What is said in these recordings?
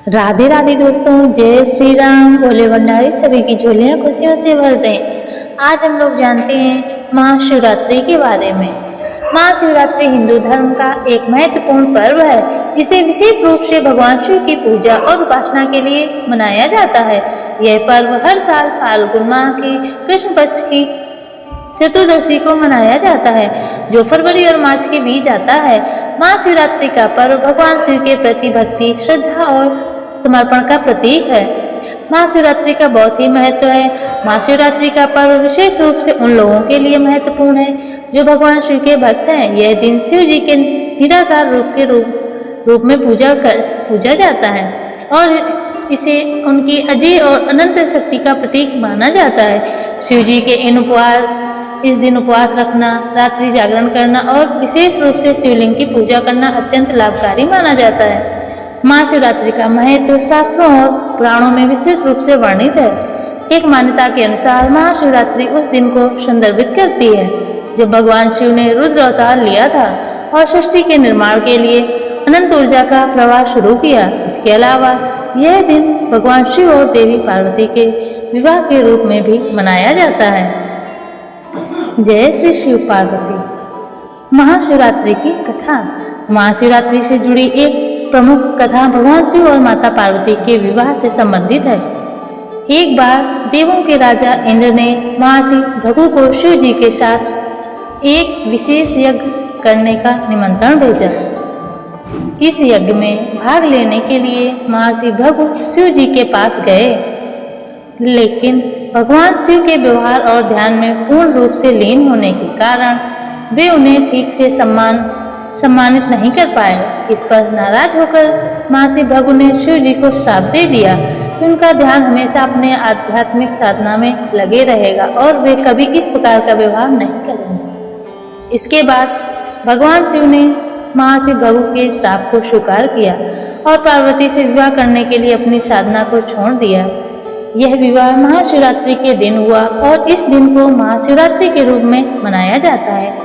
राधे राधे दोस्तों, जय श्री राम। भोले भंडारी सभी की झोलियां खुशियों से भर दें। आज हम लोग जानते हैं महाशिवरात्रि के बारे में। महाशिवरात्रि हिंदू धर्म का एक महत्वपूर्ण पर्व है। इसे विशेष रूप से भगवान शिव की पूजा और उपासना के लिए मनाया जाता है। यह पर्व हर साल फाल्गुन माह की कृष्ण पक्ष की चतुर्दशी को मनाया जाता है, जो फरवरी और मार्च के बीच आता है। महाशिवरात्रि का पर्व भगवान शिव के प्रति भक्ति, श्रद्धा और समर्पण का प्रतीक है। महाशिवरात्रि का बहुत ही महत्व है। महाशिवरात्रि का पर्व विशेष रूप से उन लोगों के लिए महत्वपूर्ण है जो भगवान शिव के भक्त हैं। यह दिन शिव जी के निराकार रूप में पूजा जाता है और इसे उनकी अजय और अनंत शक्ति का प्रतीक माना जाता है। शिव जी के इस दिन उपवास रखना, रात्रि जागरण करना और विशेष रूप से शिवलिंग की पूजा करना अत्यंत लाभकारी माना जाता है। महाशिवरात्रि का महत्व शास्त्रों और पुराणों में विस्तृत रूप से वर्णित है। एक मान्यता के अनुसार महाशिवरात्रि उस दिन को संदर्भित करती है जब भगवान शिव ने रुद्र अवतार लिया था और सृष्टि के निर्माण के लिए अनंत ऊर्जा का प्रवाह शुरू किया। इसके अलावा यह दिन भगवान शिव और देवी पार्वती के विवाह के रूप में भी मनाया जाता है। जय श्री शिव पार्वती। महाशिवरात्रि की कथा। महाशिवरात्रि से जुड़ी एक प्रमुख कथा भगवान शिव और माता पार्वती के विवाह से संबंधित है। एक बार देवों के राजा इंद्र ने महर्षि भृगु को शिव जी के साथ एक विशेष यज्ञ करने का निमंत्रण भेजा। इस यज्ञ में भाग लेने के लिए महर्षि भृगु शिव जी के पास गए, लेकिन भगवान शिव के व्यवहार और ध्यान में पूर्ण रूप से लीन होने के कारण वे उन्हें ठीक से सम्मानित नहीं कर पाए। इस पर नाराज होकर महर्षि भृगु ने शिव जी को श्राप दे दिया कि उनका ध्यान हमेशा अपने आध्यात्मिक साधना में लगे रहेगा और वे कभी इस प्रकार का व्यवहार नहीं करेंगे। इसके बाद भगवान शिव ने महर्षि भृगु के श्राप को स्वीकार किया और पार्वती से विवाह करने के लिए अपनी साधना को छोड़ दिया। यह विवाह महाशिवरात्रि के दिन हुआ और इस दिन को महाशिवरात्रि के रूप में मनाया जाता है।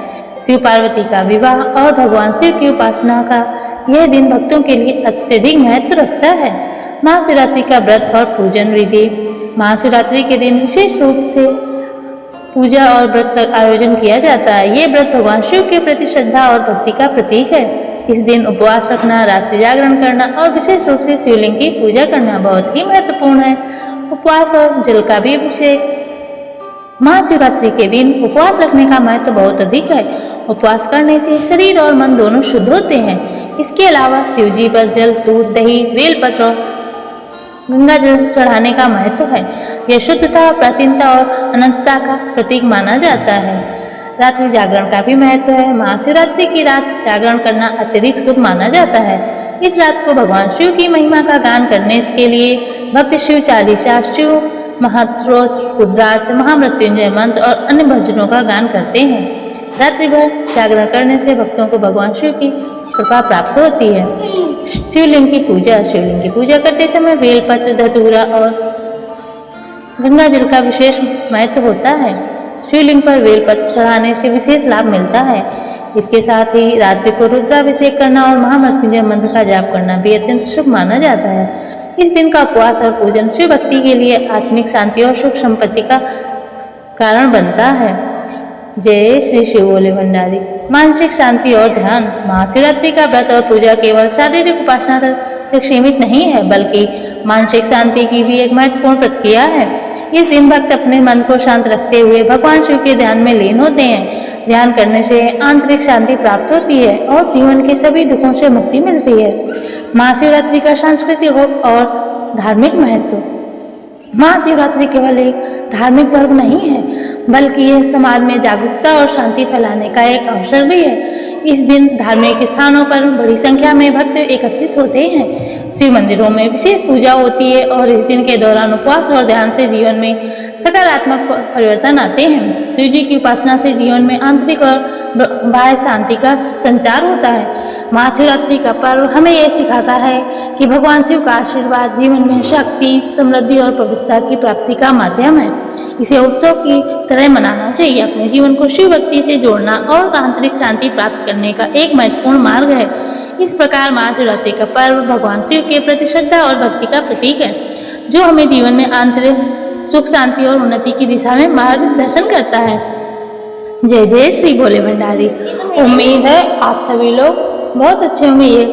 शिव पार्वती का विवाह और भगवान शिव की उपासना का यह दिन भक्तों के लिए अत्यधिक महत्व रखता है। महाशिवरात्रि का व्रत और पूजन विधि। महाशिवरात्रि के दिन विशेष रूप से पूजा और व्रत का आयोजन किया जाता है। ये व्रत भगवान शिव के प्रति श्रद्धा और भक्ति का प्रतीक है। इस दिन उपवास रखना, रात्रि जागरण करना और विशेष रूप से शिवलिंग की पूजा करना बहुत ही महत्वपूर्ण है। उपवास और जल का भी अभिषेक। महाशिवरात्रि के दिन उपवास रखने का महत्व बहुत अधिक है। उपवास करने से शरीर और मन दोनों शुद्ध होते हैं। इसके अलावा शिव जी पर जल, दूध, दही, बेलपत्र और गंगा जल चढ़ाने का महत्व है। यह शुद्धता, प्राचीनता और अनंतता का प्रतीक माना जाता है। रात्रि जागरण का भी महत्व है। महाशिवरात्रि की रात जागरण करना अत्यधिक शुभ माना जाता है। इस रात को भगवान शिव की महिमा का गान करने के लिए भक्त शिव चालीसा, शिव महास्तोत्र, रुद्राक्ष, महामृत्युंजय मंत्र और अन्य भजनों का गान करते हैं। रात्रि भर जागरण करने से भक्तों को भगवान शिव की कृपा प्राप्त होती है। शिवलिंग की पूजा। शिवलिंग की पूजा करते समय बेलपत्र, धतूरा और गंगा जल का विशेष महत्व होता है। शिवलिंग पर बेलपत्र चढ़ाने से विशेष लाभ मिलता है। इसके साथ ही रात्रि को रुद्राभिषेक करना और महामृत्युंजय मंत्र का जाप करना भी अत्यंत शुभ माना जाता है। इस दिन का उपवास और पूजन शिव भक्ति के लिए आत्मिक शांति और सुख संपत्ति का कारण बनता है। जय श्री शिव भोले भंडारी। मानसिक शांति और ध्यान। महाशिवरात्रि का व्रत और पूजा केवल शारीरिक उपासना तक सीमित नहीं है, बल्कि मानसिक शांति की भी एक महत्वपूर्ण प्रक्रिया है। इस दिन भक्त अपने मन को शांत रखते हुए भगवान शिव के ध्यान में लीन होते हैं। ध्यान करने से आंतरिक शांति प्राप्त होती है और जीवन के सभी दुखों से मुक्ति मिलती है। महाशिवरात्रि का सांस्कृतिक और धार्मिक महत्व। महाशिवरात्रि केवल एक धार्मिक पर्व नहीं है, बल्कि यह समाज में जागरूकता और शांति फैलाने का एक अवसर भी है। इस दिन धार्मिक स्थानों पर बड़ी संख्या में भक्त एकत्रित होते हैं। शिव मंदिरों में विशेष पूजा होती है और इस दिन के दौरान उपवास और ध्यान से जीवन में सकारात्मक परिवर्तन आते हैं। शिव जी की उपासना से जीवन में आंतरिक और बाह्य शांति का संचार होता है। महाशिवरात्रि का पर्व हमें यह सिखाता है कि भगवान शिव का आशीर्वाद जीवन में शक्ति, समृद्धि और पवित्रता की प्राप्ति का माध्यम है। इसे उत्सव की तरह मनाना चाहिए। अपने जीवन को शिव भक्ति से जोड़ना और आंतरिक शांति प्राप्त करने का एक महत्वपूर्ण मार्ग है। इस प्रकार महाशिवरात्रि का पर्व भगवान शिव के प्रति श्रद्धा और भक्ति का प्रतीक है, जो हमें जीवन में आंतरिक सुख, शांति और उन्नति की दिशा में मार्गदर्शन करता है। जय जय श्री भोले भंडारी। उम्मीद है आप सभी लोग बहुत अच्छे होंगे। ये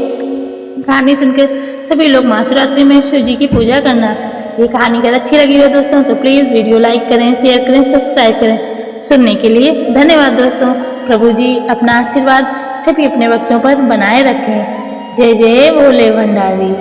कहानी सुनकर सभी लोग महाशिवरात्रि में शिव जी की पूजा करना। ये कहानी अगर अच्छी लगी हो दोस्तों तो प्लीज़ वीडियो लाइक करें, शेयर करें, सब्सक्राइब करें। सुनने के लिए धन्यवाद दोस्तों। प्रभु जी अपना आशीर्वाद सभी अपने भक्तों पर बनाए रखें। जय जय भोले भंडारी।